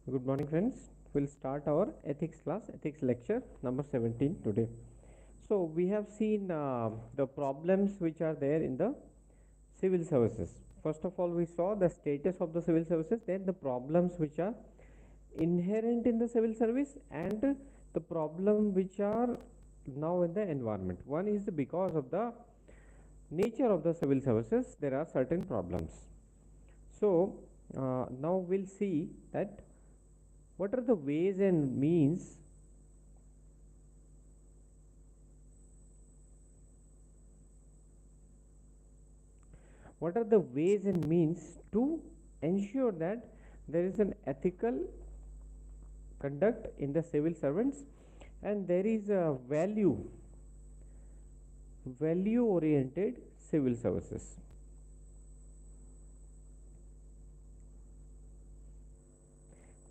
Good morning, friends. We'll start our ethics class, ethics lecture number 17 today. So, we have seen the problems which are there in the civil services. First of all, we saw the status of the civil services, then the problems which are inherent in the civil service, and the problem which are now in the environment. One is because of the nature of the civil services, there are certain problems. So, now we'll see that what are the ways and means what are the ways and means to ensure that there is an ethical conduct in the civil servants and there is a value oriented civil services.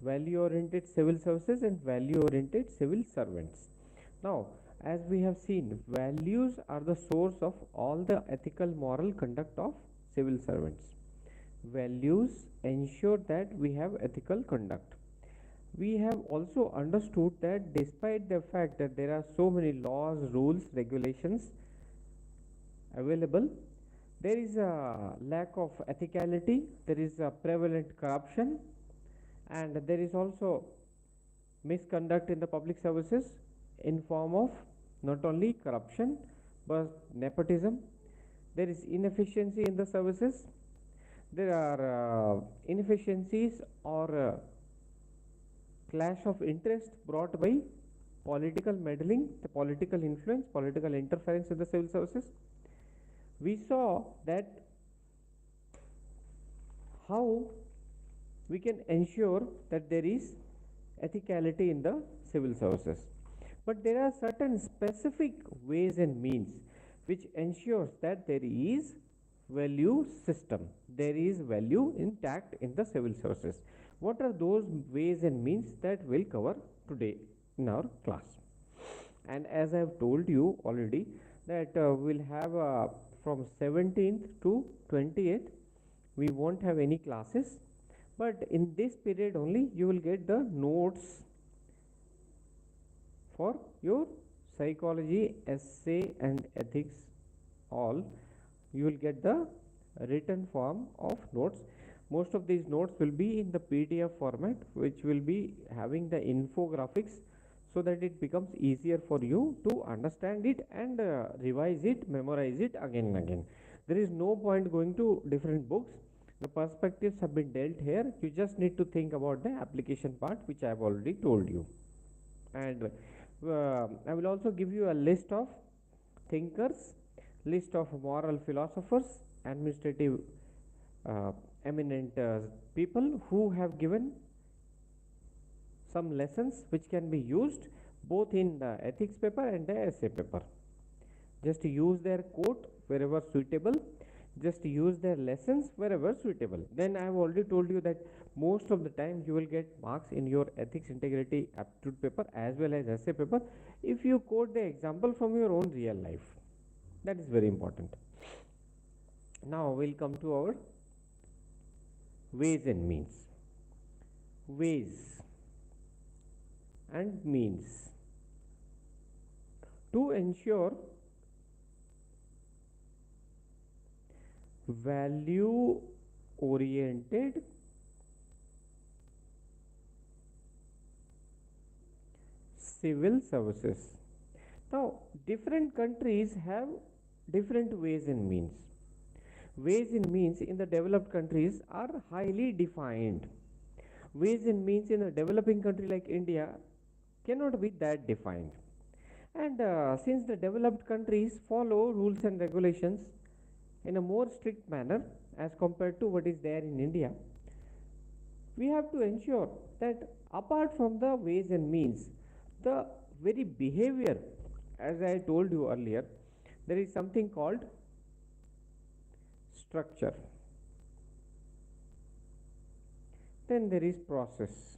Value oriented civil services and value oriented civil servants. Now, as we have seen, values are the source of all the ethical moral conduct of civil servants. Values ensure that we have ethical conduct. We have also understood that despite the fact that there are so many laws, rules, regulations available, there is a lack of ethicality, there is a prevalent corruption, and there is also misconduct in the public services in form of not only corruption but nepotism. There is inefficiency in the services. There are inefficiencies or clash of interest brought by political meddling, the political influence, political interference in the civil services. We saw that how we can ensure that there is ethicality in the civil services. But there are certain specific ways and means which ensures that there is value system, there is value intact in the civil services. What are those ways and means that we'll cover today in our class? And as I have told you already that we'll have from 17th to 28th we won't have any classes, but in this period only you will get the notes for your psychology, essay and ethics all. You will get the written form of notes. Most of these notes will be in the PDF format, which will be having the infographics so that it becomes easier for you to understand it and revise it, memorize it again and again. There is no point going to different books. The perspectives have been dealt here. You just need to think about the application part, which I have already told you. And I will also give you a list of thinkers, list of moral philosophers, administrative eminent people who have given some lessons which can be used both in the ethics paper and the essay paper. Just use their quote wherever suitable, just use their lessons wherever suitable. Then I have already told you that most of the time you will get marks in your ethics integrity aptitude paper as well as essay paper if you quote the example from your own real life. That is very important. Now we'll come to our ways and means. Ways and means to ensure value oriented civil services. Now, different countries have different ways and means. Ways and means in the developed countries are highly defined. Ways and means in a developing country like India cannot be that defined. And since the developed countries follow rules and regulations in a more strict manner as compared to what is there in India, we have to ensure that apart from the ways and means, the very behavior, as I told you earlier, there is something called structure, then there is process,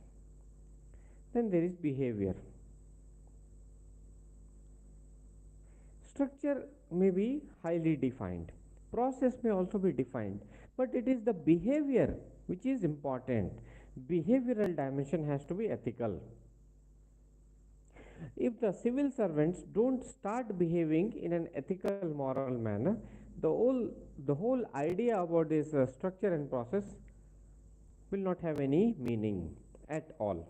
then there is behavior. Structure may be highly defined, process may also be defined, but it is the behavior which is important. behavioral dimension has to be ethical. If the civil servants don't start behaving in an ethical moral manner, the whole the whole idea about this structure and process will not have any meaning at all.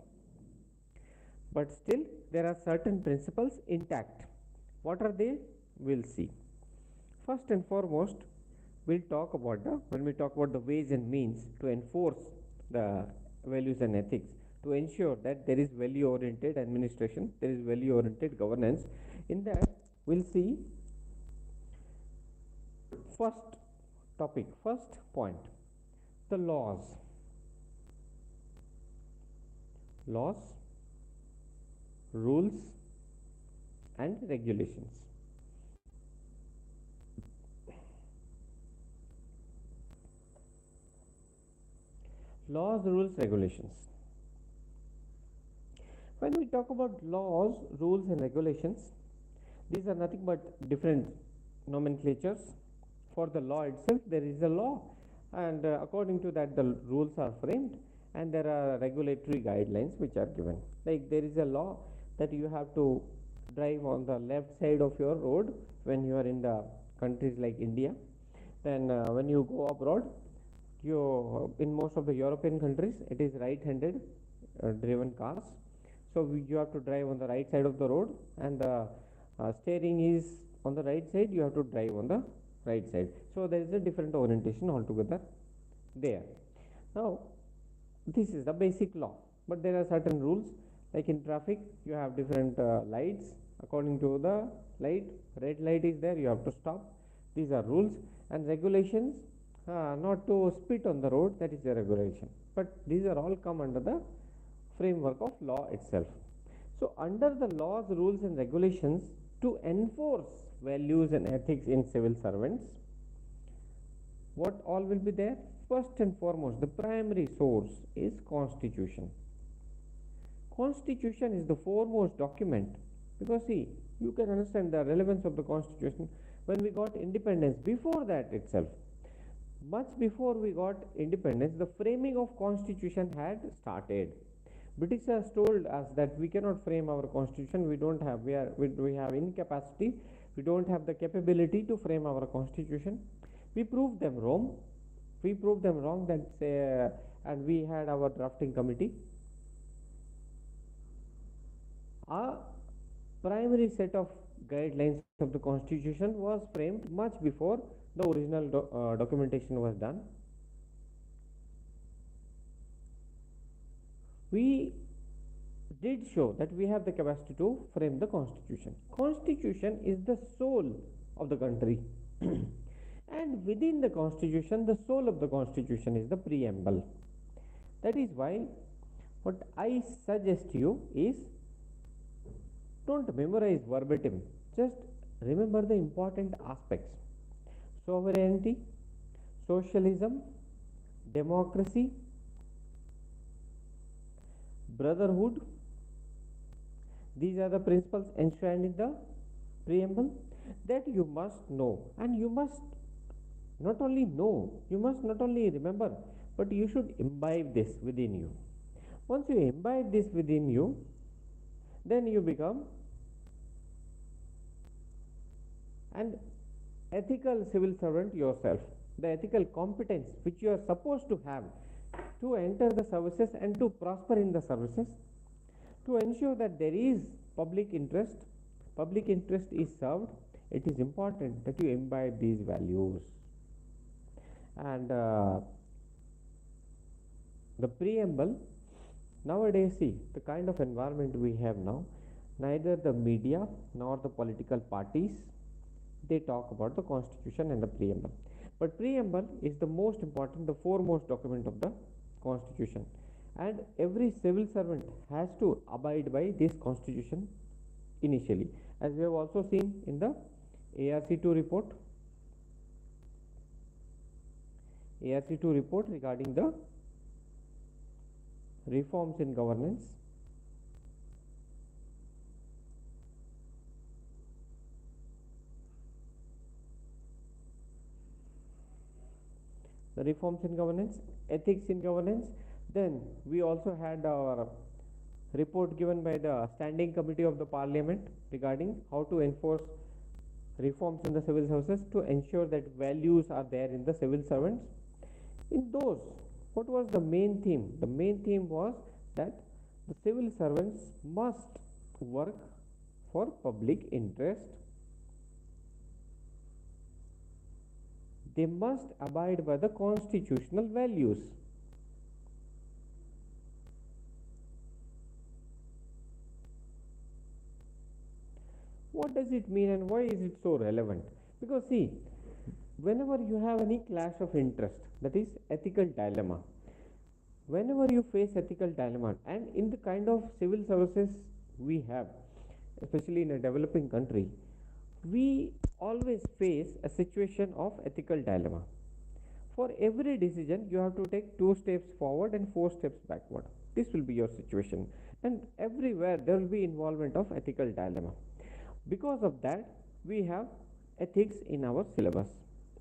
But still, there are certain principles intact. What are they? We'll see. First and foremost, we'll talk about when we talk about the ways and means to enforce the values and ethics, to ensure that there is value oriented administration, there is value oriented governance. In that, we'll see first topic, first point, the laws. Laws, rules, and regulations. Laws, rules, regulations. When we talk about laws, rules, and regulations, these are nothing but different nomenclatures. For the law itself, there is a law, and according to that, the rules are framed, and there are regulatory guidelines which are given. Like there is a law that you have to drive on the left side of your road when you are in the countries like India. Then, when you go abroad, you in most of the European countries, it is right-handed driven cars. So you have to drive on the right side of the road, and the steering is on the right side. You have to drive on the right side. So there is a different orientation altogether there. Now, this is the basic law, but there are certain rules. Like in traffic, you have different lights. According to the light, red light is there, you have to stop. These are rules. And regulations, not to spit on the road, that is a regulation. But these are all come under the framework of law itself. So under the laws, rules, and regulations, to enforce values and ethics in civil servants, what all will be there? First and foremost, the primary source is Constitution. Constitution is the foremost document, because see, you can understand the relevance of the Constitution when we got independence. Before that itself, much before we got independence, the framing of Constitution had started. Britishers told us that we cannot frame our Constitution. We have incapacity. We don't have the capability to frame our Constitution. We proved them wrong. We proved them wrong. And we had our drafting committee. Our primary set of guidelines of the Constitution was framed much before the original documentation was done. We did show that we have the capacity to frame the Constitution. Constitution is the soul of the country. And within the Constitution, the soul of the Constitution is the preamble. That is why what I suggest you is, don't memorize verbatim, just remember the important aspects: sovereignty, socialism, democracy, brotherhood. These are the principles enshrined in the preamble that you must know, and you must not only know, you must not only remember, but you should imbibe this within you. Once you imbibe this within you, then you become an ethical civil servant yourself. The ethical competence which you are supposed to have to enter the services and to prosper in the services, to ensure that there is public interest is served, it is important that you imbibe these values. And the preamble, nowadays, see the kind of environment we have now, neither the media nor the political parties, they talk about the Constitution and the preamble. But preamble is the most important, the foremost document of the Constitution, and every civil servant has to abide by this Constitution initially, as we have also seen in the ARC2 report. ARC2 report regarding the reforms in governance. The reforms in governance, ethics in governance, Then we also had our report given by the Standing Committee of the Parliament regarding how to enforce reforms in the civil services to ensure that values are there in the civil servants. In those, what was the main theme? The main theme was that the civil servants must work for public interest. They must abide by the constitutional values. What does it mean and why is it so relevant? Because see, whenever you have any clash of interest, that is ethical dilemma, whenever you face ethical dilemma, and in the kind of civil services we have, especially in a developing country, we always face a situation of ethical dilemma. For every decision, you have to take 2 steps forward and 4 steps backward. This will be your situation, and everywhere there will be involvement of ethical dilemma. Because of that, we have ethics in our syllabus.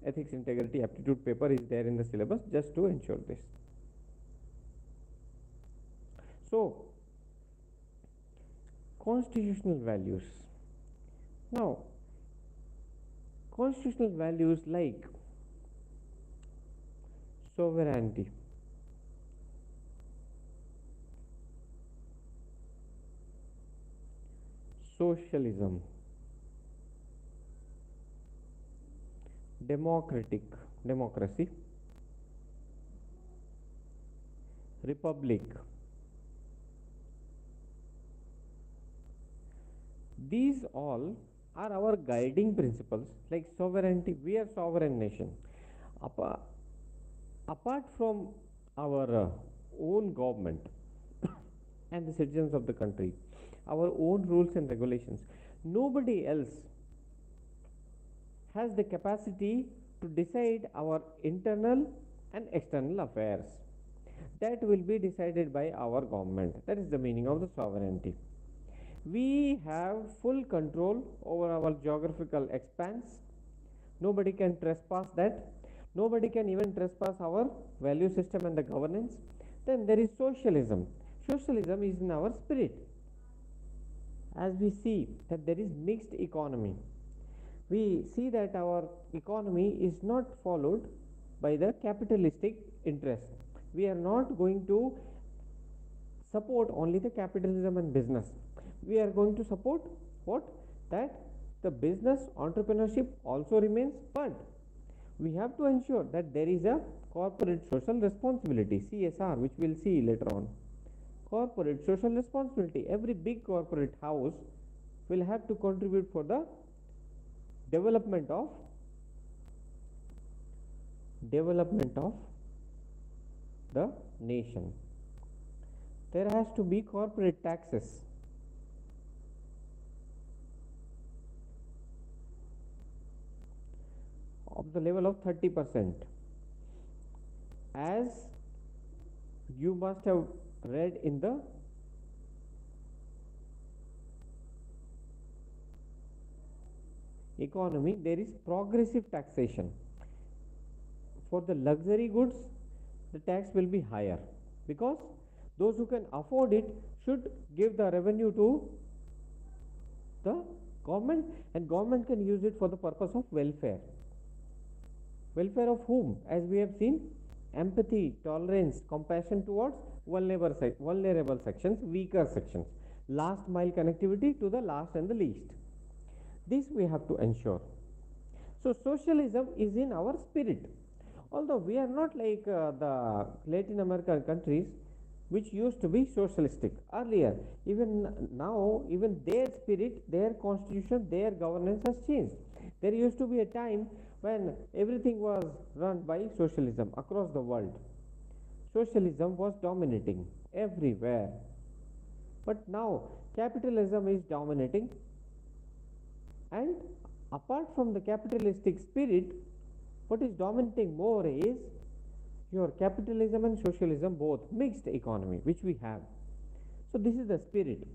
Ethics, integrity, aptitude paper is there in the syllabus just to ensure this. So, constitutional values. Now, constitutional values like sovereignty, socialism, democracy, republic. These all are our guiding principles. Like sovereignty, we are sovereign nation. Apart from our own government and the citizens of the country, our own rules and regulations, nobody else has the capacity to decide our internal and external affairs. That will be decided by our government. That is the meaning of the sovereignty. We have full control over our geographical expanse. Nobody can trespass that. Nobody can even trespass our value system and the governance. Then there is socialism. Socialism is in our spirit. As we see that there is mixed economy, we see that our economy is not followed by the capitalistic interest. We are not going to support only the capitalism and business. We are going to support what? That the business entrepreneurship also remains, but we have to ensure that there is a corporate social responsibility, CSR, which we will see later on. Corporate social responsibility. Every big corporate house will have to contribute for the development of the nation. There has to be corporate taxes. Of the level of 30%. As you must have read in the economy, there is progressive taxation. For the luxury goods, the tax will be higher, because those who can afford it should give the revenue to the government, and government can use it for the purpose of welfare. Welfare of whom? As we have seen, empathy, tolerance, compassion towards vulnerable sections, weaker sections, last mile connectivity to the last and the least. This we have to ensure. So socialism is in our spirit. Although we are not like the Latin American countries which used to be socialistic earlier, even now, even their spirit, their constitution, their governance has changed. There used to be a time when everything was run by socialism across the world. Socialism was dominating everywhere. But now capitalism is dominating, and apart from the capitalistic spirit, what is dominating more is your capitalism and socialism, both mixed economy, which we have. So this is the spirit.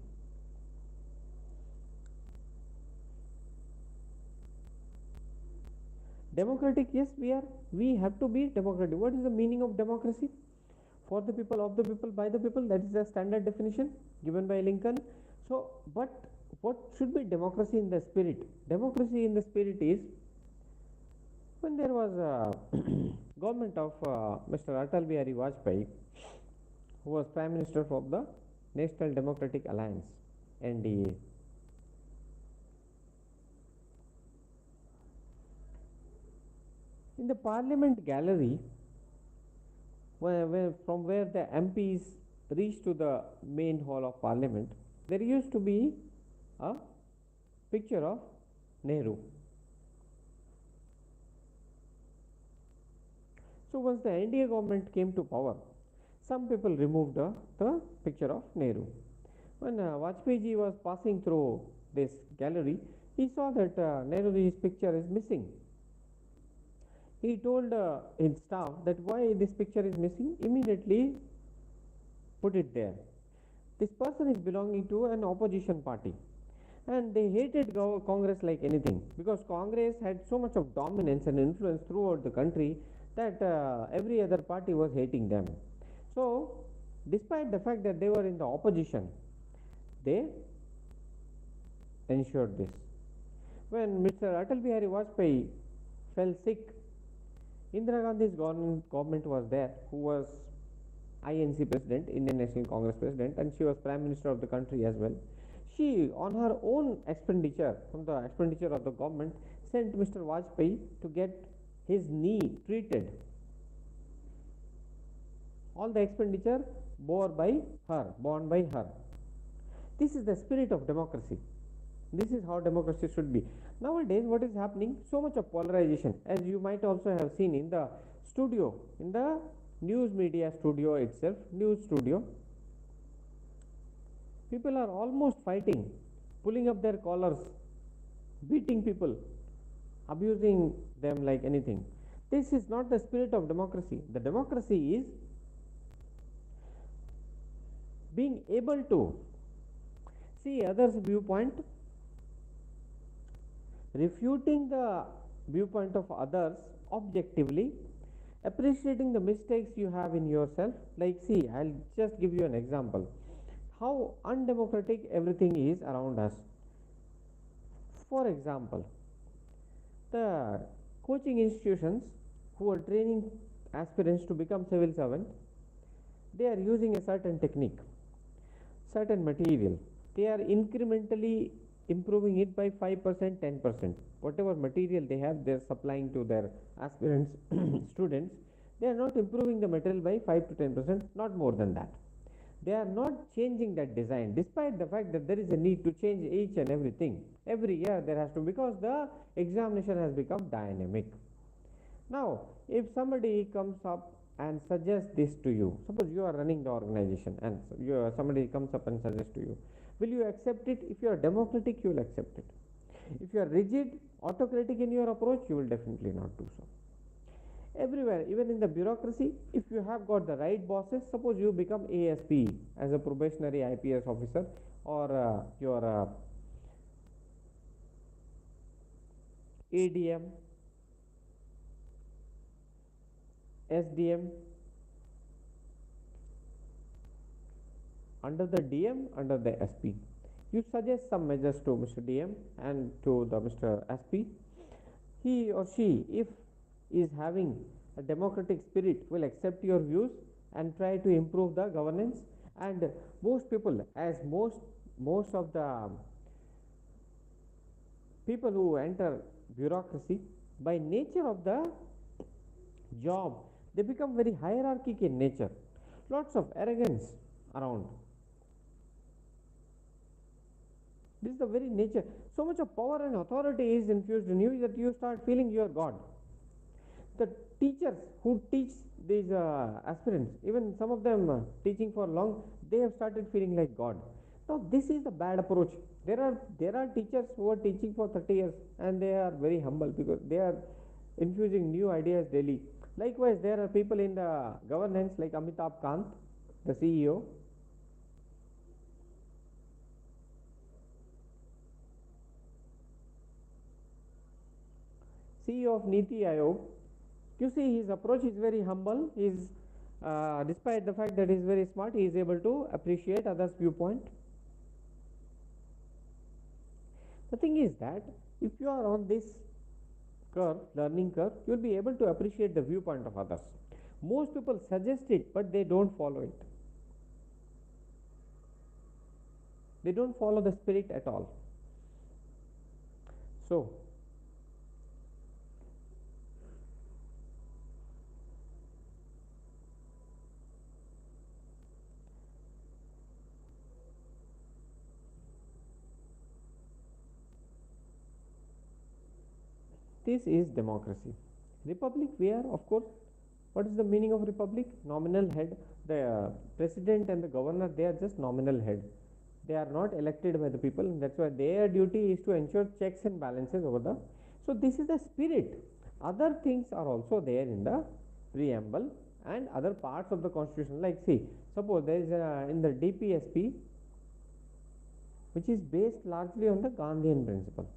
Democratic, yes, we have to be democratic. What is the meaning of democracy? For the people, of the people, by the people, that is the standard definition given by Lincoln. So, but what should be democracy in the spirit? Democracy in the spirit is when there was a government of Mr. Atal Bihari Vajpayee, who was Prime Minister of the National Democratic Alliance, NDA. In the Parliament gallery, from where the MPs reach to the main hall of Parliament, there used to be a picture of Nehru. So once the NDA government came to power, some people removed the picture of Nehru. When Vajpayee ji was passing through this gallery, he saw that Nehru's picture is missing. He told his staff that why this picture is missing, immediately put it there. This person is belonging to an opposition party, and they hated Congress like anything, because Congress had so much of dominance and influence throughout the country that every other party was hating them. So despite the fact that they were in the opposition, they ensured this. When Mr. Atal Bihari Vajpayee fell sick, Indira Gandhi's government was there, who was INC president, Indian National Congress president, and she was prime minister of the country as well. She, on her own expenditure, from the expenditure of the government, sent Mr. Vajpayee to get his knee treated. All the expenditure borne by her. This is the spirit of democracy. This is how democracy should be. Nowadays, what is happening? So much of polarization, as you might also have seen in the studio, in the news media studio itself, news studio. People are almost fighting, pulling up their collars, beating people, abusing them like anything. This is not the spirit of democracy. The democracy is being able to see others' viewpoint, refuting the viewpoint of others objectively, appreciating the mistakes you have in yourself. Like, see, I'll just give you an example how undemocratic everything is around us. For example, the coaching institutions who are training aspirants to become civil servants, they are using a certain technique, certain material. They are incrementally improving it by 5%, 10%. Whatever material they have, they are supplying to their aspirants, students. They are not improving the material by 5 to 10%, not more than that. They are not changing that design, despite the fact that there is a need to change each and everything. Every year there has to, because the examination has become dynamic. Now, if somebody comes up and suggests this to you, suppose you are running the organization and somebody comes up and suggests to you, will you accept it? If you are democratic, you will accept it. If you are rigid, autocratic in your approach, you will definitely not do so. Everywhere, even in the bureaucracy, if you have got the right bosses, suppose you become ASP as a probationary IPS officer, or your ADM, SDM, under the DM, under the SP. You suggest some measures to Mr. DM and to the Mr. SP. He or she, if is having a democratic spirit, will accept your views and try to improve the governance. And most people, as most of the people who enter bureaucracy, by nature of the job, they become very hierarchic in nature. Lots of arrogance around. This is the very nature. So much of power and authority is infused in you that you start feeling you are God. The teachers who teach these aspirants, even some of them teaching for long, they have started feeling like God. Now this is the bad approach. There are teachers who are teaching for 30 years and they are very humble because they are infusing new ideas daily. Likewise, there are people in the governance like Amitabh Kant, the CEO. CEO of Niti Aayog. You see, his approach is very humble. He is Despite the fact that he is very smart, he is able to appreciate others' viewpoint. The thing is that if you are on this curve, learning curve, you will be able to appreciate the viewpoint of others. Most people suggest it, but they don't follow it. They don't follow the spirit at all. So, this is democracy. Republic, where, of course, what is the meaning of republic? Nominal head. The president and the governor, they are just nominal head. They are not elected by the people, and that's why their duty is to ensure checks and balances over the. So, this is the spirit. Other things are also there in the preamble and other parts of the constitution. Like, see, suppose there is in the DPSP, which is based largely on the Gandhian principle.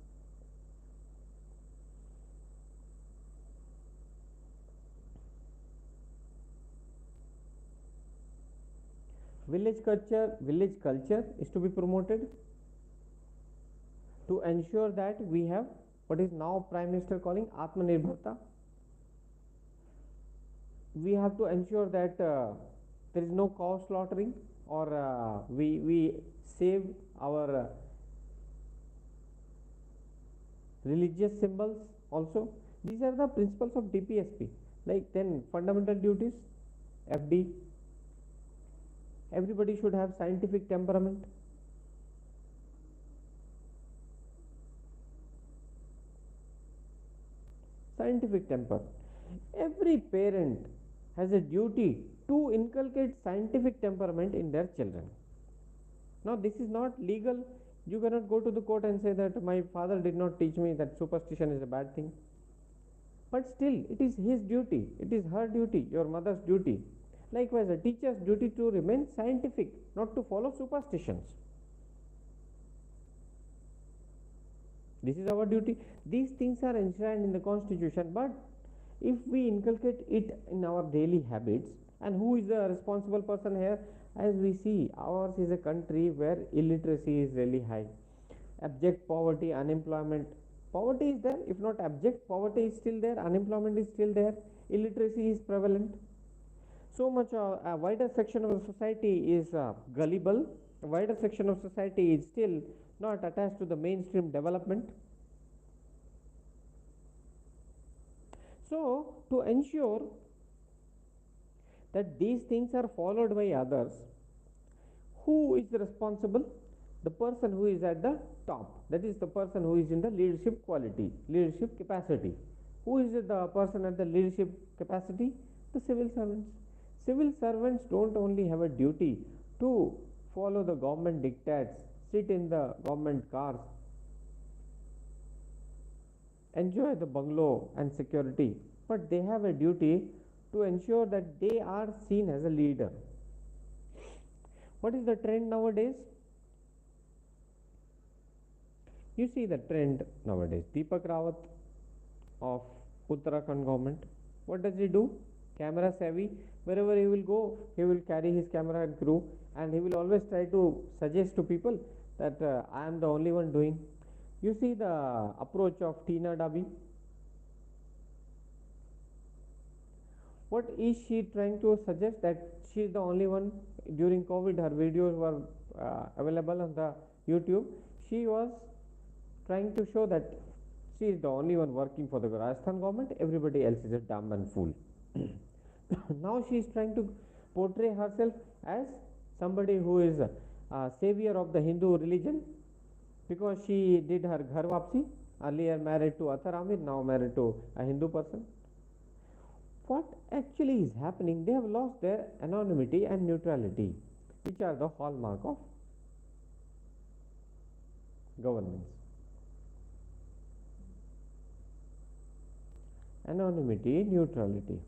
Village culture is to be promoted to ensure that we have what is now Prime Minister calling Atmanirbharta. We have to ensure that there is no cow slaughtering, or we save our religious symbols also. These are the principles of DPSP. Like, then fundamental duties, FD. Everybody should have scientific temperament. Scientific temper. Every parent has a duty to inculcate scientific temperament in their children. Now, this is not legal. You cannot go to the court and say that my father did not teach me that superstition is a bad thing. But still, it is his duty, it is her duty, your mother's duty. Likewise, a teacher's duty to remain scientific, not to follow superstitions. This is our duty. These things are enshrined in the constitution, but if we inculcate it in our daily habits, and who is the responsible person here? As we see, ours is a country where illiteracy is really high, abject poverty, unemployment. Poverty is there, if not abject, poverty is still there, unemployment is still there, illiteracy is prevalent. So much a wider section of the society is gullible, a wider section of society is still not attached to the mainstream development. So, to ensure that these things are followed by others, who is responsible? The person who is at the top, that is the person who is in the leadership quality, leadership capacity. Who is the person at the leadership capacity? The civil servants. Civil servants don't only have a duty to follow the government dictates, sit in the government cars, enjoy the bungalow and security, but they have a duty to ensure that they are seen as a leader. What is the trend nowadays? You see the trend nowadays. Deepak Rawat of Uttarakhand government, what does he do? Camera savvy. Wherever he will go, he will carry his camera and crew, and he will always try to suggest to people that I am the only one doing. You see the approach of Tina Dabi. What is she trying to suggest? That she is the only one. During COVID, her videos were available on the YouTube. She was trying to show that she is the only one working for the Rajasthan government, everybody else is a dumb and fool. Now she is trying to portray herself as somebody who is a savior of the Hindu religion, because she did her Ghar Wapsi, earlier married to Athar Amir, now married to a Hindu person. What actually is happening? They have lost their anonymity and neutrality, which are the hallmark of governance. Anonymity, neutrality.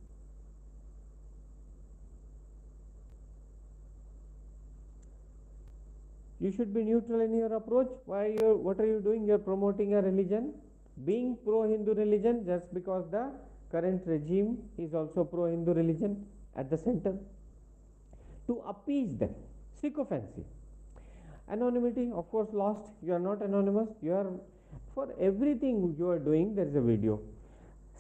You should be neutral in your approach. What are you doing? You are promoting a religion, being pro-Hindu religion just because the current regime is also pro-Hindu religion. at the center to appease them. Sycophancy. Anonymity, of course, lost. You are not anonymous. You are, for everything you are doing, there is a video.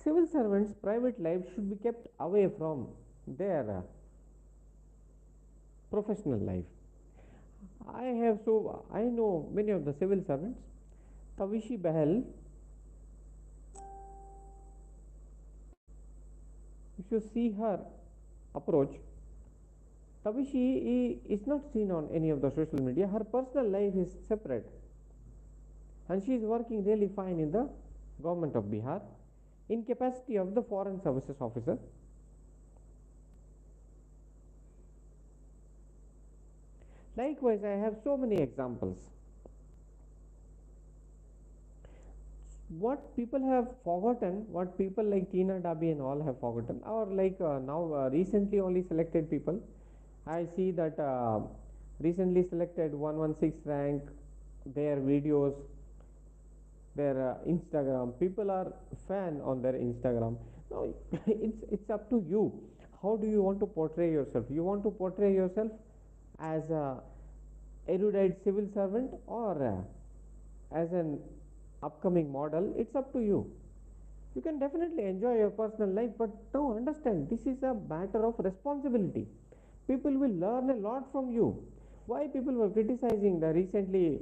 Civil servants' private life should be kept away from their professional life. I know many of the civil servants. Tavishi Bahel, if you see her approach, Tavishi is not seen on any of the social media. Her personal life is separate, and she is working really fine in the government of Bihar in capacity of the foreign services officer. Likewise, I have so many examples. What people have forgotten, what people like Tina Dabi and all have forgotten, or like now recently only selected people. I see that recently selected 116 rank, their videos, their Instagram, people are fan on their Instagram. Now it's up to you. How do you want to portray yourself? You want to portray yourself as a erudite civil servant or as an upcoming model? It's up to you. You can definitely enjoy your personal life, but now understand this is a matter of responsibility. People will learn a lot from you. Why people were criticizing the recently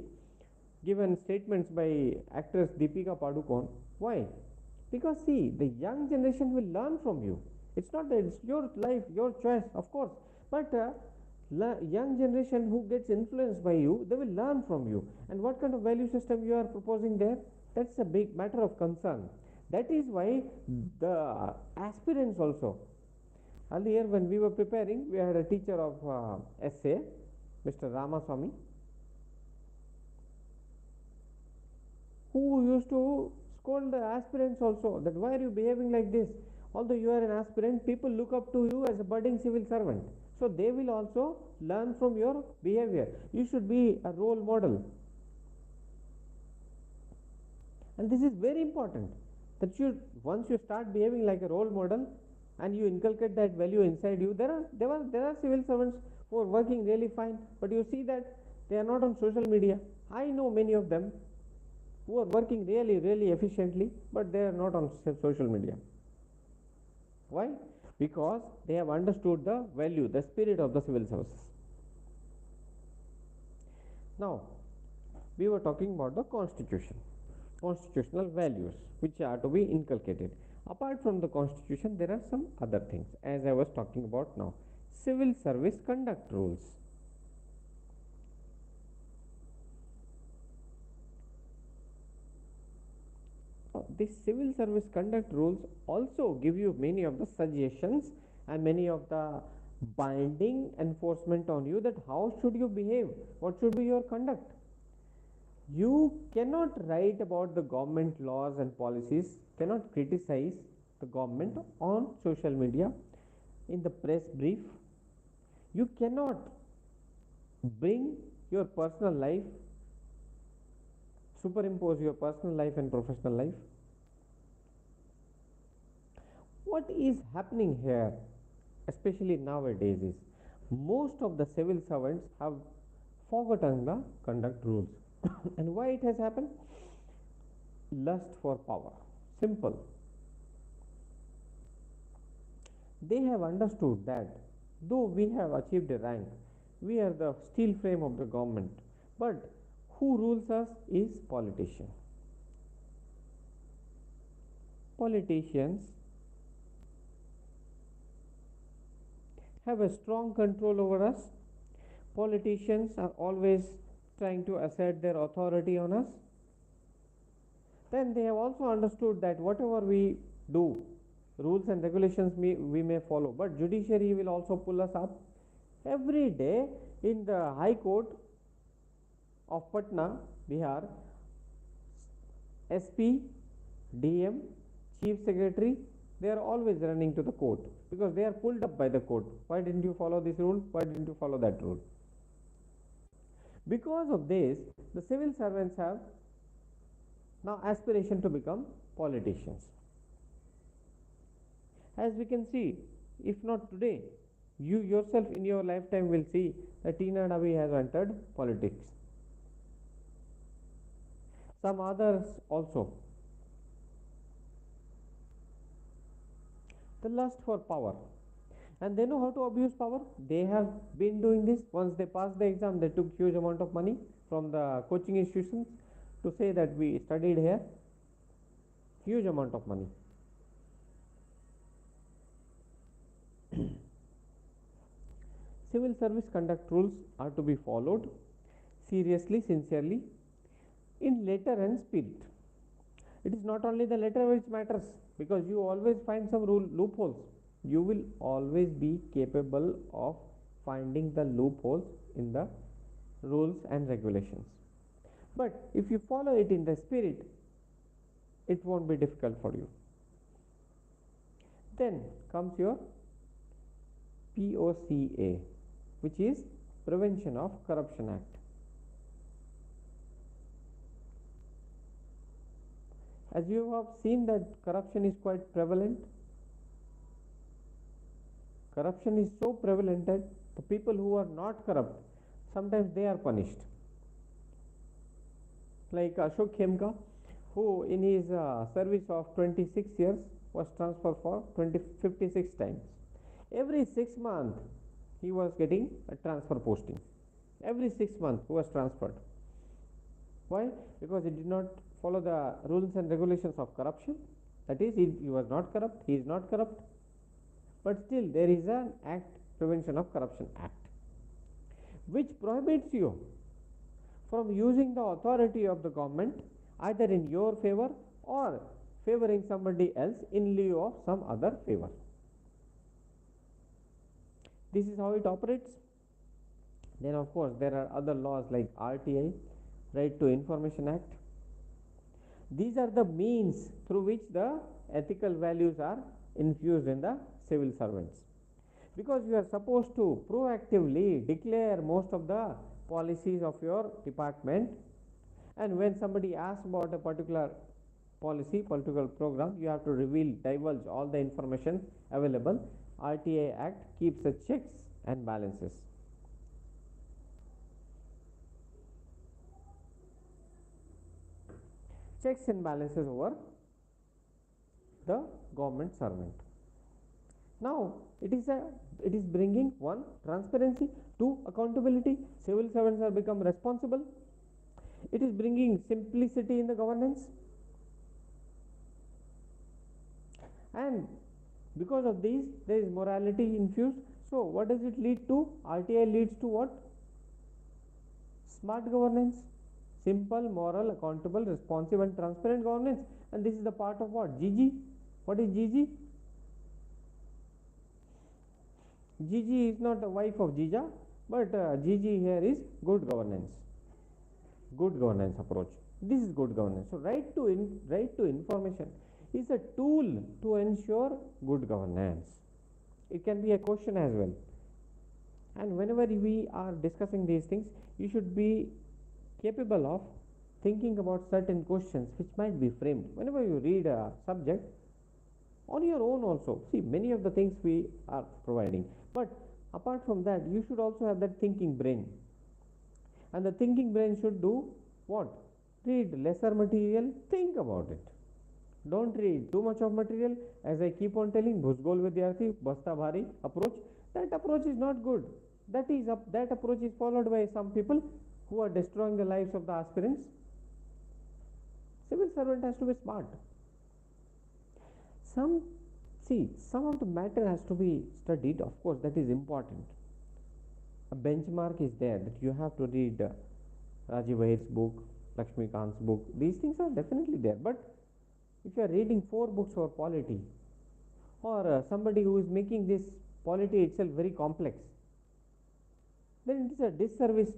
given statements by actress Deepika Padukone? Why? Because see, the young generation will learn from you. It's not that it's your life, your choice, of course, but young generation who gets influenced by you, they will learn from you. And what kind of value system you are proposing there? That's a big matter of concern. That is why the aspirants also, earlier when we were preparing, we had a teacher of essay, Mr. Ramaswamy, who used to scold the aspirants also, that why are you behaving like this? Although you are an aspirant, people look up to you as a budding civil servant, so they will also learn from your behavior. You should be a role model, and this is very important, that you, once you start behaving like a role model and you inculcate that value inside you, there are civil servants who are working really fine, but you see that they are not on social media. I know many of them who are working really efficiently, but they are not on social media. Why? Because they have understood the value, the spirit of the civil services. Now, we were talking about the constitution, constitutional values which are to be inculcated. Apart from the constitution, there are some other things, as I was talking about now. Civil service conduct rules. These civil service conduct rules also give you many of the suggestions and many of the binding enforcement on you, that how should you behave, what should be your conduct. You cannot write about the government laws and policies, cannot criticize the government on social media, in the press brief. You cannot bring your personal life, superimpose your personal life and professional life. What is happening here, especially nowadays, is most of the civil servants have forgotten the conduct rules. And why it has happened? Lust for power. Simple. They have understood that though we have achieved a rank, we are the steel frame of the government, but who rules us is politician. Politicians have a strong control over us. Politicians are always trying to assert their authority on us. Then they have also understood that whatever we do, rules and regulations we may follow, but judiciary will also pull us up. Every day in the High Court of Patna, Bihar, SP, DM, Chief Secretary, they are always running to the court because they are pulled up by the court. Why didn't you follow this rule? Why didn't you follow that rule? Because of this, the civil servants have now aspiration to become politicians. As we can see, If not today, you yourself in your lifetime will see that Tina Navi has entered politics. Some others also. The lust for power. And they know how to abuse power. They have been doing this. Once they passed the exam, they took huge amount of money from the coaching institutions to say that we studied here. Huge amount of money. Civil service conduct rules are to be followed seriously, sincerely, in letter and spirit. It is not only the letter which matters, because you always find some loopholes. You will always be capable of finding the loopholes in the rules and regulations. But if you follow it in the spirit, it won't be difficult for you. Then comes your POCA, which is Prevention of Corruption Act. As you have seen that corruption is quite prevalent. Corruption is so prevalent that the people who are not corrupt, sometimes they are punished. Like Ashok Khemka, who in his service of 26 years was transferred for 56 times. Every 6 months he was getting a transfer posting. Every 6 months he was transferred. Why? Because he did not follow the rules and regulations of corruption. That is, he was not corrupt, he is not corrupt. But still there is an act, Prevention of Corruption Act, which prohibits you from using the authority of the government either in your favor or favoring somebody else in lieu of some other favor. This is how it operates. Then of course there are other laws like RTI, Right to Information Act. These are the means through which the ethical values are infused in the civil servants, because you are supposed to proactively declare most of the policies of your department, and when somebody asks about a particular policy, political program, you have to divulge all the information available. RTI Act keeps the checks and balances. Checks and balances over the government servant. Now it is bringing one, transparency, two, accountability. Civil servants are become responsible. It is bringing simplicity in the governance, and because of these there is morality infused. So what does it lead to? RTI leads to what? Smart governance. Simple, moral, accountable, responsive and transparent governance. And this is the part of what? GG. What is GG? GG is not the wife of Jija, but GG here is good governance. Good governance approach. This is good governance. So right to information is a tool to ensure good governance. It can be a question as well. And whenever we are discussing these things, you should be capable of thinking about certain questions which might be framed. Whenever you read a subject on your own also, see, many of the things we are providing, but apart from that you should also have that thinking brain, and the thinking brain should do what? Read lesser material, think about it. Don't read too much of material. As I keep on telling, Bhusgol Vidyarthi, Basta Bhari approach, that approach is not good. That approach is followed by some people who are destroying the lives of the aspirants. Civil servant has to be smart. Some of the matter has to be studied, of course, that is important. A benchmark is there that you have to read Rajiv Ahir's book, Lakshmikant's book. These things are definitely there. But if you are reading 4 books for polity, or somebody who is making this polity itself very complex, then it is a disservice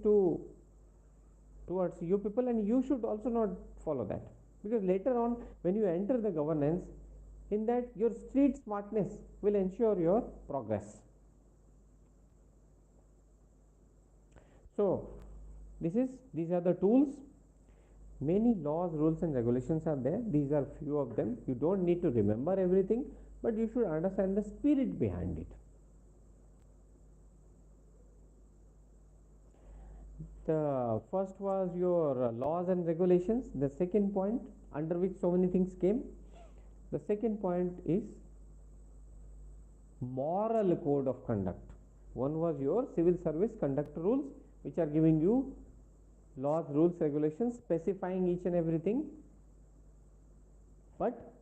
towards you people, and you should also not follow that, because later on when you enter the governance, in that your street smartness will ensure your progress. So these are the tools. Many laws, rules and regulations are there. These are few of them. You don't need to remember everything. but you should understand the spirit behind it. The first was your laws and regulations, the second point under which so many things came. The second point is moral code of conduct. One was your civil service conduct rules, which are giving you laws, rules, regulations, specifying each and everything, but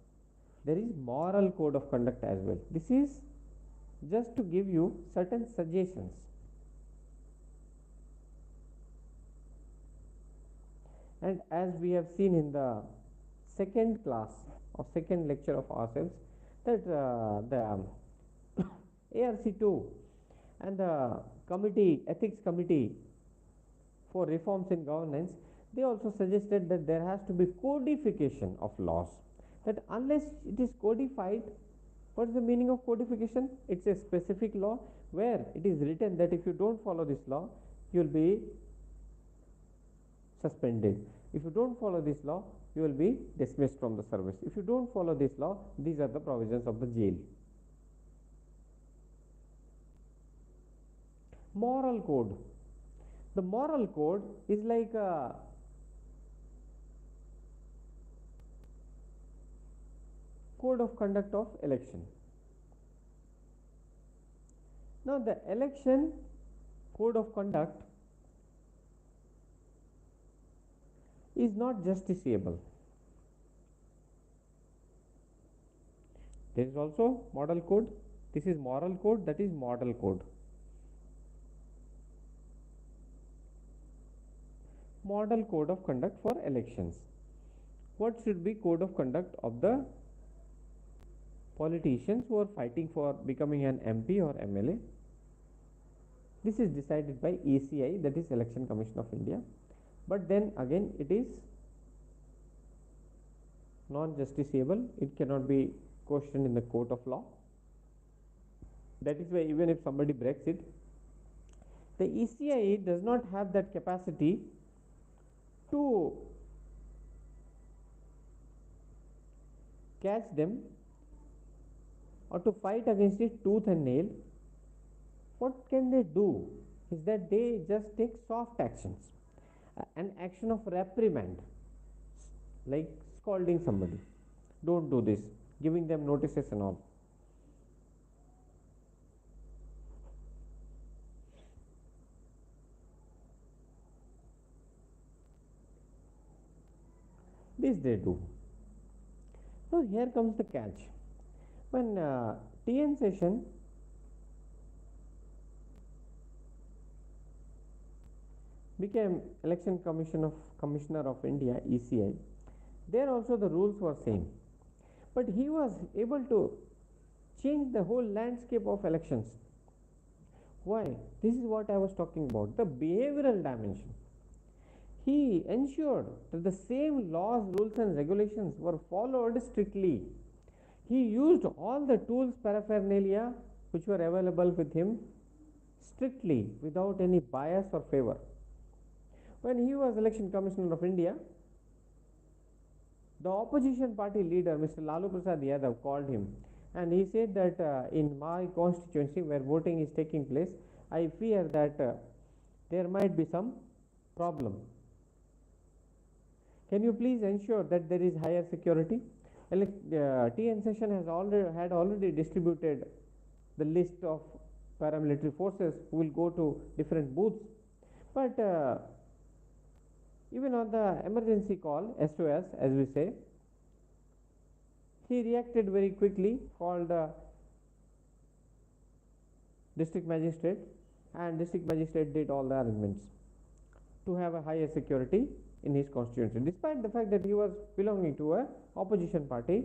there is moral code of conduct as well. This is just to give you certain suggestions. And as we have seen in the second class or second lecture of ourselves, that the ARC2 and the committee, ethics committee for reforms in governance, they also suggested that there has to be codification of laws. That unless it is codified, what is the meaning of codification? It's a specific law where it is written that if you don't follow this law, you will be suspended. If you don't follow this law, you will be dismissed from the service. If you don't follow this law, these are the provisions of the jail. Moral code. The moral code is like a code of conduct of election. Now the election code of conduct is not justiciable. There is also model code. This is moral code, that is model code. Model code of conduct for elections. What should be code of conduct of the politicians who are fighting for becoming an MP or MLA? This is decided by ECI, that is Election Commission of India. But then again, it is non-justiciable. It cannot be questioned in the court of law. That is why even if somebody breaks it, the ECI does not have that capacity to catch them or to fight against it tooth and nail. What can they do is that they just take soft actions, an action of reprimand, like scolding somebody, don't do this, giving them notices and all. This they do. Now here comes the catch. When TN Session became Election Commissioner of India, ECI, there also the rules were same, but he was able to change the whole landscape of elections. Why? This is what I was talking about, the behavioral dimension. He ensured that the same laws, rules and regulations were followed strictly. He used all the tools, paraphernalia which were available with him strictly, without any bias or favor. When he was Election Commissioner of India, the opposition party leader Mr. Lalu Prasad Yadav called him and he said that in my constituency where voting is taking place, I fear that there might be some problem. Can you please ensure that there is higher security? TN Session has already distributed the list of paramilitary forces who will go to different booths, but even on the emergency call, SOS as we say, he reacted very quickly, called district magistrate, and district magistrate did all the arrangements to have a higher security in his constituency, despite the fact that he was belonging to a opposition party.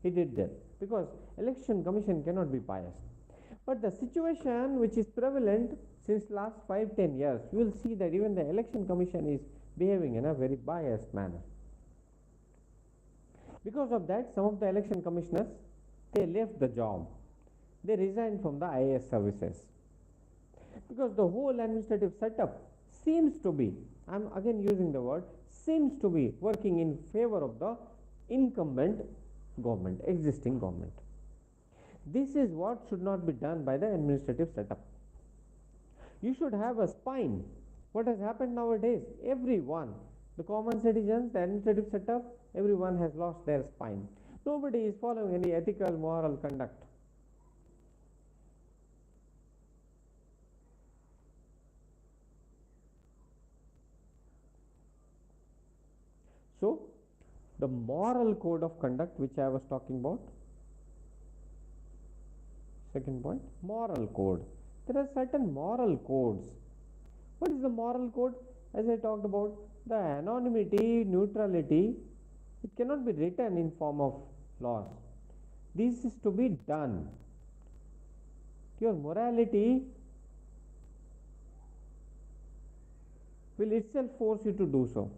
He did that because Election Commission cannot be biased. But the situation which is prevalent since last 5-10 years, you will see that even the Election Commission is behaving in a very biased manner. Because of that, some of the election commissioners, they left the job. They resigned from the IAS services. Because the whole administrative setup seems to be, I am again using the word, seems to be working in favor of the incumbent government, existing government. This is what should not be done by the administrative setup. You should have a spine. What has happened nowadays? Everyone, the common citizens, the administrative setup, everyone has lost their spine. Nobody is following any ethical, moral conduct. So, the moral code of conduct which I was talking about, second point, moral code. There are certain moral codes. What is the moral code? As I talked about, the anonymity, neutrality, it cannot be written in form of laws. This is to be done. Your morality will itself force you to do so.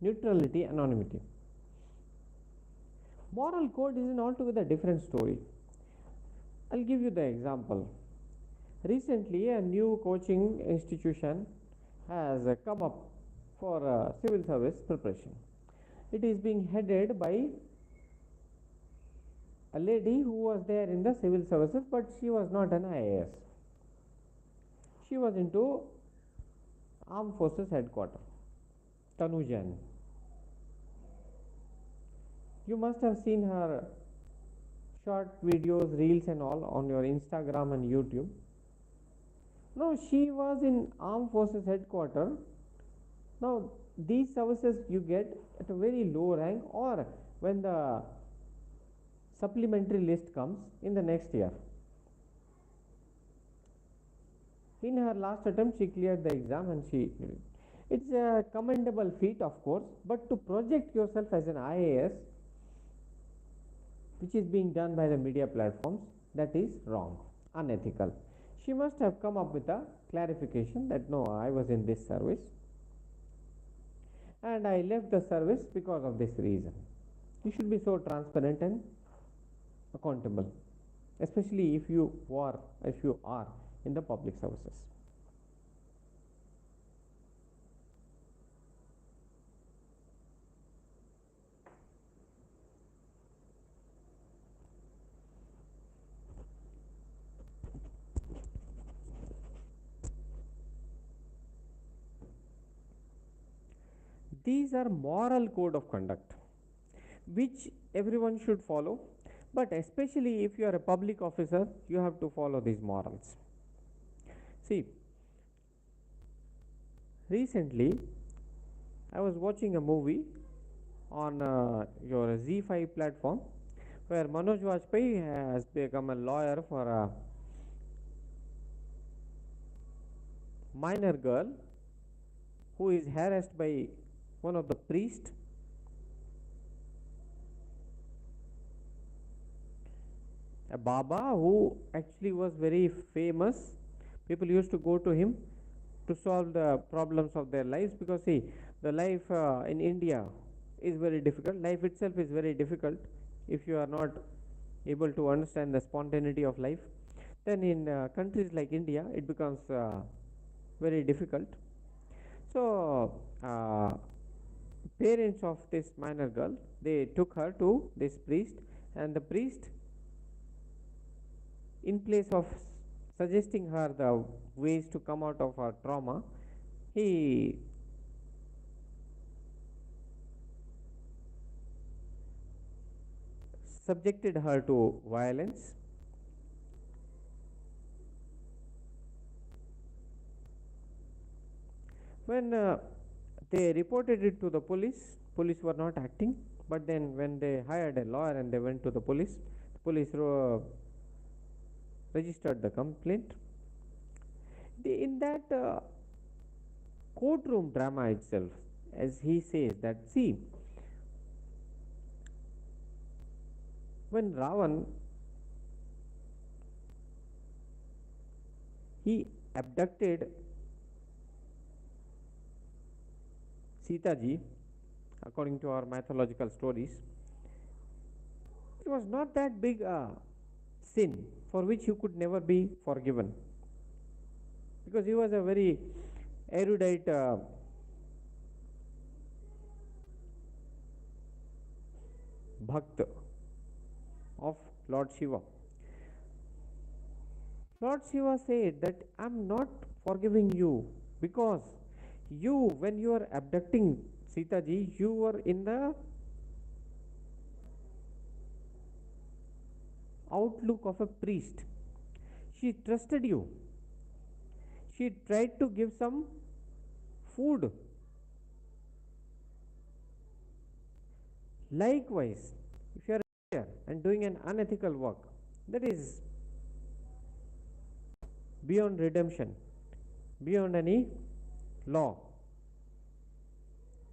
Neutrality, anonymity. Moral code is an altogether different story. I'll give you the example. Recently, a new coaching institution has come up for civil service preparation. It is being headed by a lady who was there in the civil services, but she was not an IAS. She was into Armed Forces Headquarters, Tanu Jain. You must have seen her short videos, reels and all on your Instagram and YouTube. Now she was in Armed Forces Headquarters. Now these services you get at a very low rank or when the supplementary list comes in the next year. In her last attempt she cleared the exam and it's a commendable feat of course, but to project yourself as an IAS, which is being done by the media platforms, that is wrong, unethical. She must have come up with a clarification that no, I was in this service and I left the service because of this reason. You should be so transparent and accountable, especially if you are in the public services. These are moral code of conduct which everyone should follow, but especially if you are a public officer, you have to follow these morals. See, recently I was watching a movie on your ZEE5 platform where Manoj Vajpayee has become a lawyer for a minor girl who is harassed by one of the priests. A Baba who actually was very famous. People used to go to him to solve the problems of their lives because see, the life in India is very difficult. Life itself is very difficult if you are not able to understand the spontaneity of life. Then in countries like India, it becomes very difficult. So, parents of this minor girl, they took her to this priest, and the priest, in place of suggesting her the ways to come out of her trauma, he subjected her to violence. When they reported it to the police, police were not acting, but then when they hired a lawyer and they went to the police registered the complaint. In that courtroom drama itself, as he says that, see, when Ravan, he abducted Sita ji, according to our mythological stories, it was not that big a sin for which he could never be forgiven. because he was a very erudite bhakt of Lord Shiva. Lord Shiva said that I'm not forgiving you because you, when you are abducting Sita ji, you were in the outlook of a priest. She trusted you. She tried to give some food. Likewise, if you are here and doing an unethical work, that is beyond redemption, beyond any law,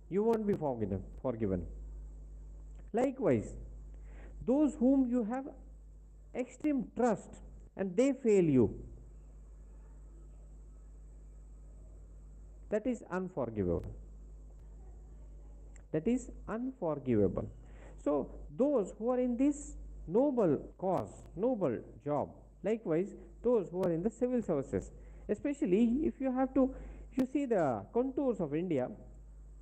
you won't be forgiven. Likewise, those whom you have extreme trust and they fail you, that is unforgivable. That is unforgivable. So, those who are in this noble cause, noble job, likewise, those who are in the civil services, especially if you see the contours of India,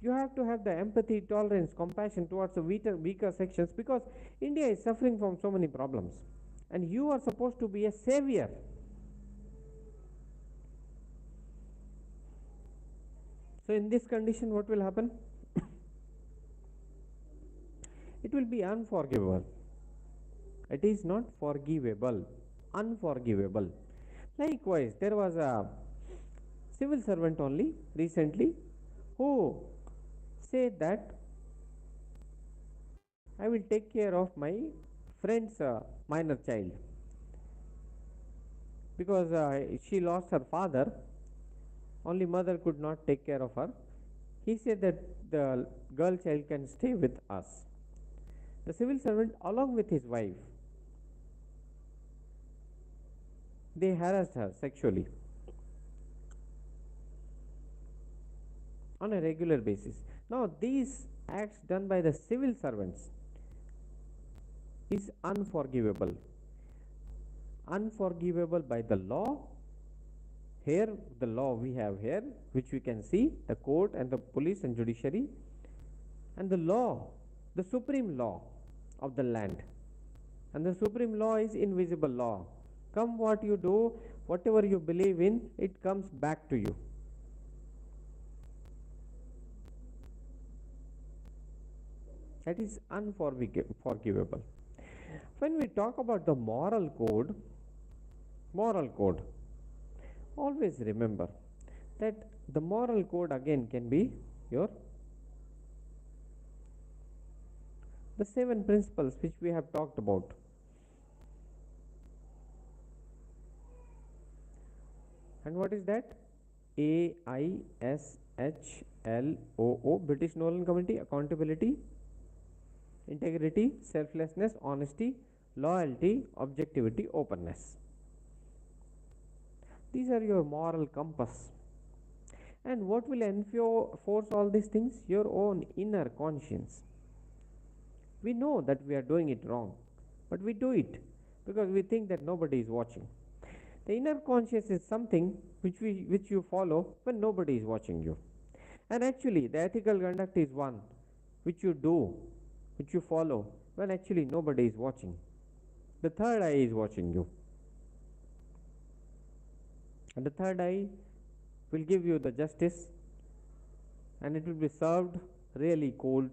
you have to have the empathy, tolerance, compassion towards the weaker sections, because India is suffering from so many problems and you are supposed to be a savior. So, in this condition, what will happen? It will be unforgivable. It is not forgivable, unforgivable. Likewise, there was a civil servant only recently who said that I will take care of my friend's minor child because she lost her father, only mother could not take care of her. He said that the girl child can stay with us. The civil servant, along with his wife, they harassed her sexually on a regular basis. Now, these acts done by the civil servants is unforgivable. Unforgivable by the law. Here, the law we have here, which we can see, the court and the police and judiciary, and the law, the supreme law of the land. And the supreme law is invisible law. Come what you do, whatever you believe in, it comes back to you. That is unforgivable. When we talk about the moral code, always remember that the moral code again can be your the 7 principles which we have talked about. And what is that? AISHLOO, British Nolan Committee: accountability, integrity, selflessness, honesty, loyalty, objectivity, openness. These are your moral compass. And what will enforce all these things? Your own inner conscience. We know that we are doing it wrong, but we do it because we think that nobody is watching. The inner conscience is something which you follow when nobody is watching you. And actually, the ethical conduct is one which you do, which you follow when actually nobody is watching. The third eye is watching you. And the third eye will give you the justice, and it will be served really cold.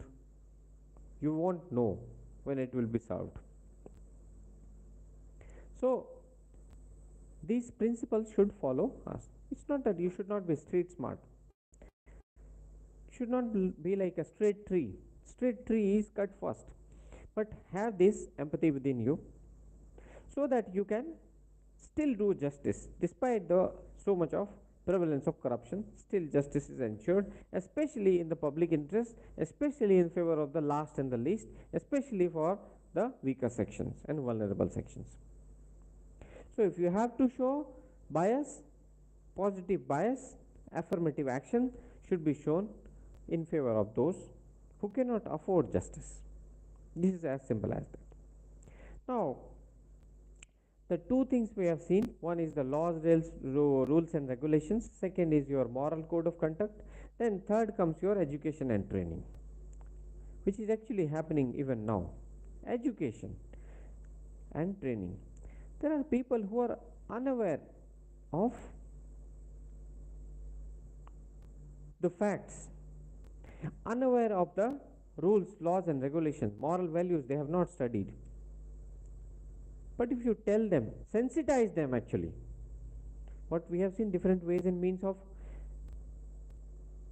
You won't know when it will be served. So, these principles should follow us. It's not that you should not be street smart. It should not be like a straight tree. Straight tree is cut first. But have this empathy within you so that you can still do justice despite the so much of prevalence of corruption. Still justice is ensured, especially in the public interest, especially in favor of the last and the least, especially for the weaker sections and vulnerable sections. So if you have to show bias, positive bias, affirmative action should be shown in favor of those who cannot afford justice. This is as simple as that. Now, The two things we have seen, one is the laws, rules and regulations, second is your moral code of conduct, then third comes your education and training, which is actually happening even now. Education and training. There are people who are unaware of the facts, unaware of the rules, laws and regulations, moral values they have not studied. But if you tell them, sensitize them actually, what we have seen different ways and means of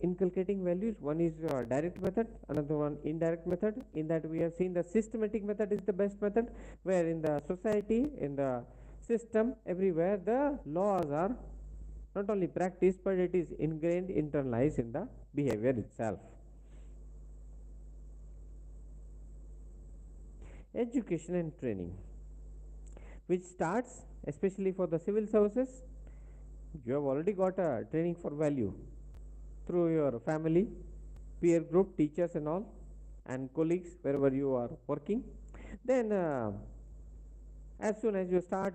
inculcating values. One is direct method, another one indirect method. In that we have seen the systematic method is the best method, where in the society, in the system, everywhere the laws are not only practiced but it is ingrained, internalized in the behavior itself. Education and training, which starts especially for the civil services. You have already got a training for value through your family, peer group, teachers and all, and colleagues wherever you are working. Then as soon as you start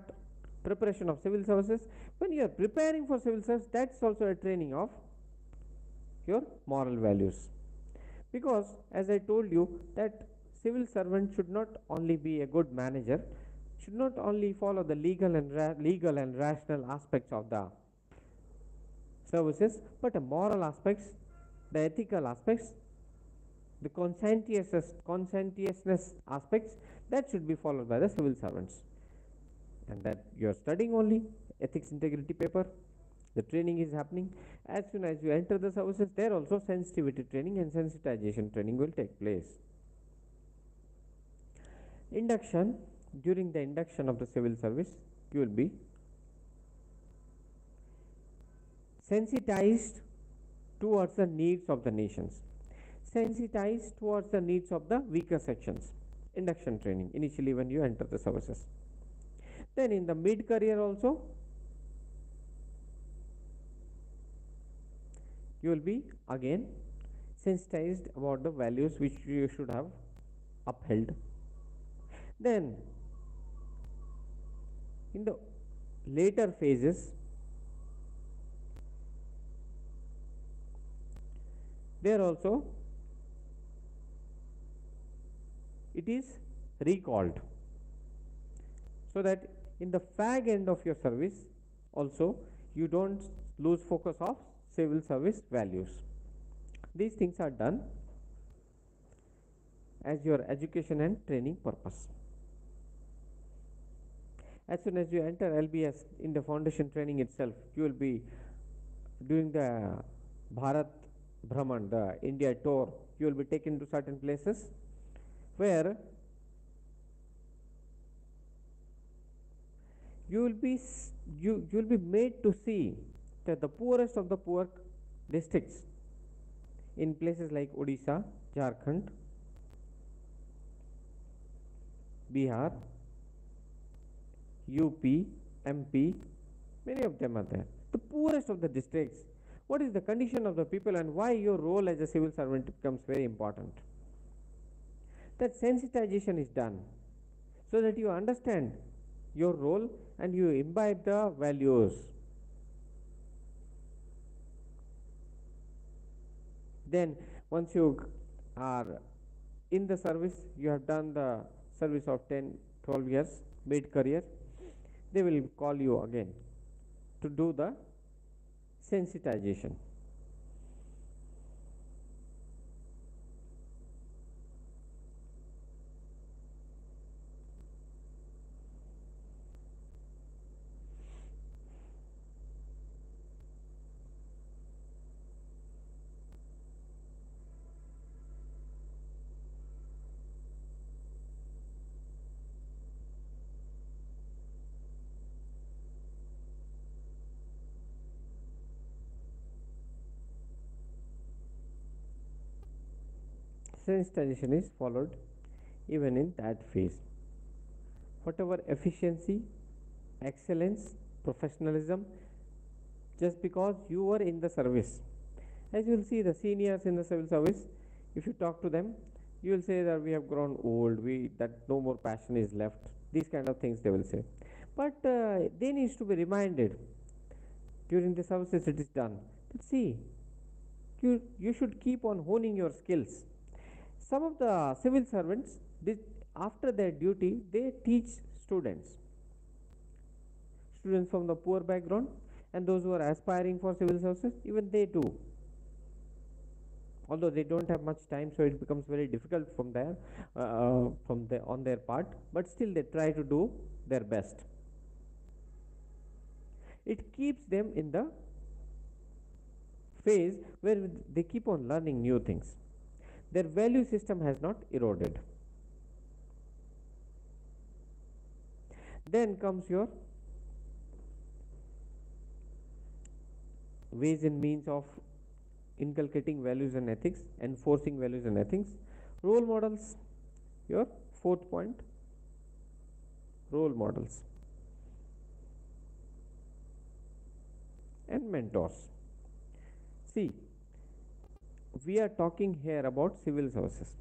preparation of civil services, when you are preparing for civil service, that's also a training of your moral values. Because as I told you that civil servant should not only be a good manager, should not only follow the legal and rational aspects of the services, but the moral aspects, the ethical aspects, the conscientiousness aspects, that should be followed by the civil servants. And that you are studying only ethics integrity paper, the training is happening. As soon as you enter the services, there also sensitivity training and sensitization training will take place. Induction, during the induction of the civil service, you will be sensitized towards the needs of the nations, sensitized towards the needs of the weaker sections. Induction training initially when you enter the services. Then in the mid career also you will be again sensitized about the values which you should have upheld. Then in the later phases, there also it is recalled, so that in the fag end of your service also you don't lose focus of civil service values. These things are done as your education and training purpose. As soon as you enter LBS, in the foundation training itself, you will be doing the Bharat Brahman, the India tour. You will be taken to certain places where you will be made to see that the poorest of the poor districts in places like Odisha, Jharkhand, Bihar, UP, MP, many of them are there. The poorest of the districts, what is the condition of the people and why your role as a civil servant becomes very important. That sensitization is done so that you understand your role and you imbibe the values. Then once you are in the service, you have done the service of 10-12 years, mid career, they will call you again to do the sensitization. Sensitization is followed even in that phase. Whatever efficiency, excellence, professionalism, just because you were in the service. As you will see, the seniors in the civil service, if you talk to them, you will say that we have grown old, that no more passion is left. These kind of things they will say. but they needs to be reminded during the services it is done that see, you should keep on honing your skills. Some of the civil servants, this, after their duty, they teach students, students from the poor background and those who are aspiring for civil services, even they do. Although they don't have much time, so it becomes very difficult from there, from the, on their part, but still they try to do their best. It keeps them in the phase where they keep on learning new things. Their value system has not eroded. Then comes your ways and means of inculcating values and ethics, enforcing values and ethics. Role models, your fourth point, role models and mentors. See, we are talking here about civil services.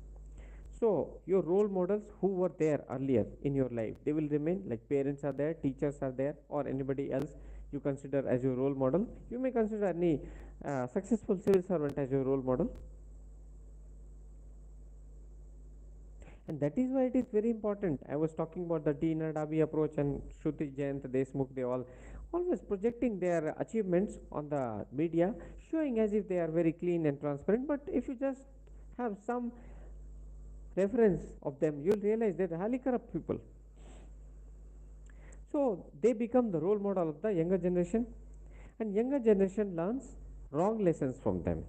So, your role models who were there earlier in your life, they will remain, like parents are there, teachers are there, or anybody else you consider as your role model. You may consider any successful civil servant as your role model. And that is why it is very important. I was talking about the Tina Dabi approach and Shruti Jayant Deshmukh, they all always projecting their achievements on the media, showing as if they are very clean and transparent. But if you just have some reference of them, you will realize they are highly corrupt people. So they become the role model of the younger generation, and younger generation learns wrong lessons from them.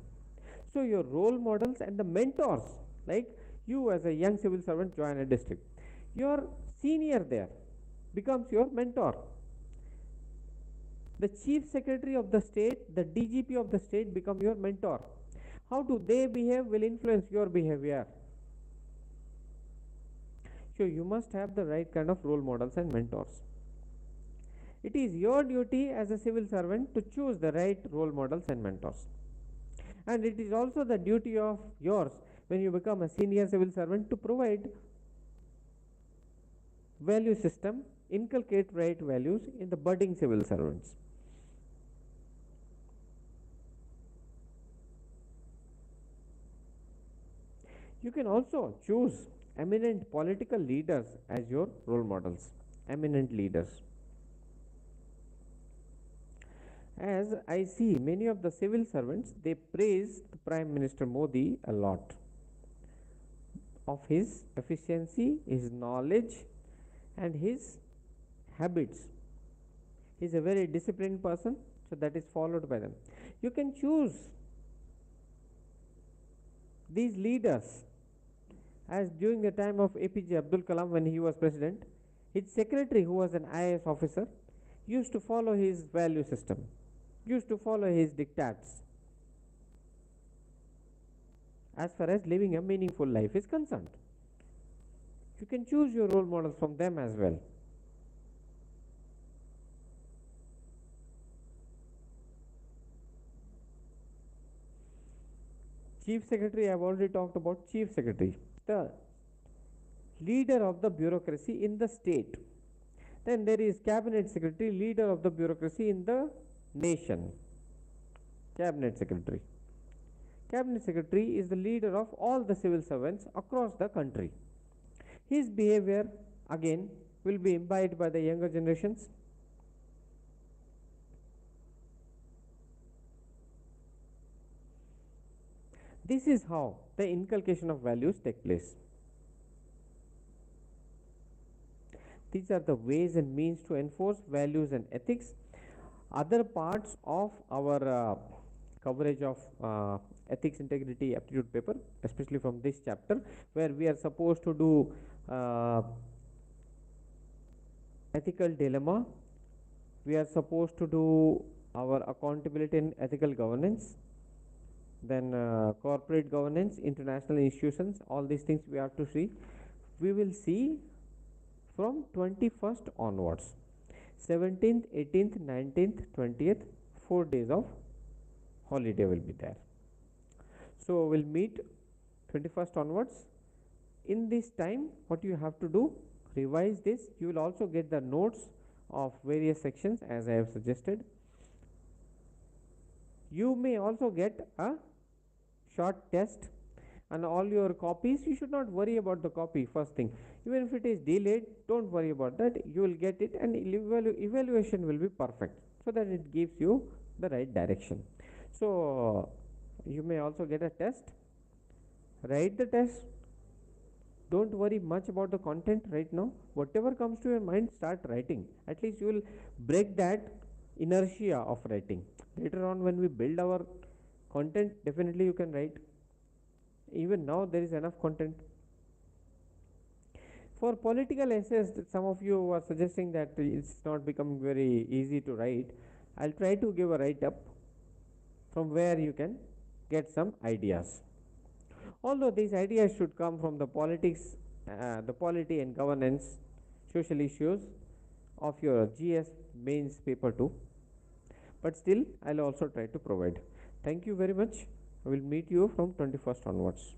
So your role models and the mentors, like you as a young civil servant join a district, your senior there becomes your mentor. The chief secretary of the state, the DGP of the state become your mentor. How do they behave will influence your behavior. So you must have the right kind of role models and mentors. It is your duty as a civil servant to choose the right role models and mentors. And it is also the duty of yours when you become a senior civil servant to provide value system, inculcate right values in the budding civil servants. You can also choose eminent political leaders as your role models. Eminent leaders. As I see many of the civil servants, they praise the Prime Minister Modi a lot of his efficiency, his knowledge, and his habits. He is a very disciplined person, so that is followed by them. You can choose these leaders, as during the time of APJ Abdul Kalam when he was president, his secretary, who was an IAS officer, used to follow his value system, used to follow his diktats as far as living a meaningful life is concerned. You can choose your role models from them as well. Chief Secretary, I have already talked about Chief Secretary, the leader of the bureaucracy in the state. Then there is Cabinet Secretary, leader of the bureaucracy in the nation. Cabinet Secretary. Cabinet Secretary is the leader of all the civil servants across the country. His behavior again will be imbibed by the younger generations. This is how the inculcation of values take place. These are the ways and means to enforce values and ethics. Other parts of our coverage of ethics, integrity, aptitude paper, especially from this chapter, where we are supposed to do ethical dilemma, we are supposed to do our accountability and ethical governance, then corporate governance, international institutions, all these things we have to see. We will see from 21st onwards. 17th, 18th, 19th, 20th, 4 days of holiday will be there. So we'll meet 21st onwards. In this time, what you have to do, revise this. You will also get the notes of various sections as I have suggested. You may also get a short test and all your copies. You should not worry about the copy first thing. Even if it is delayed, don't worry about that. You will get it and evaluation will be perfect, so that it gives you the right direction. So you may also get a test. Write the test. Don't worry much about the content right now. Whatever comes to your mind, start writing. At least you will break that inertia of writing. Later on, when we build our content, definitely you can write. Even now there is enough content. For political essays, some of you are suggesting that it's not becoming very easy to write. I'll try to give a write up from where you can get some ideas. Although these ideas should come from the politics, the polity and governance, social issues of your GS mains paper 2, but still I'll also try to provide. Thank you very much. I will meet you from 21st onwards.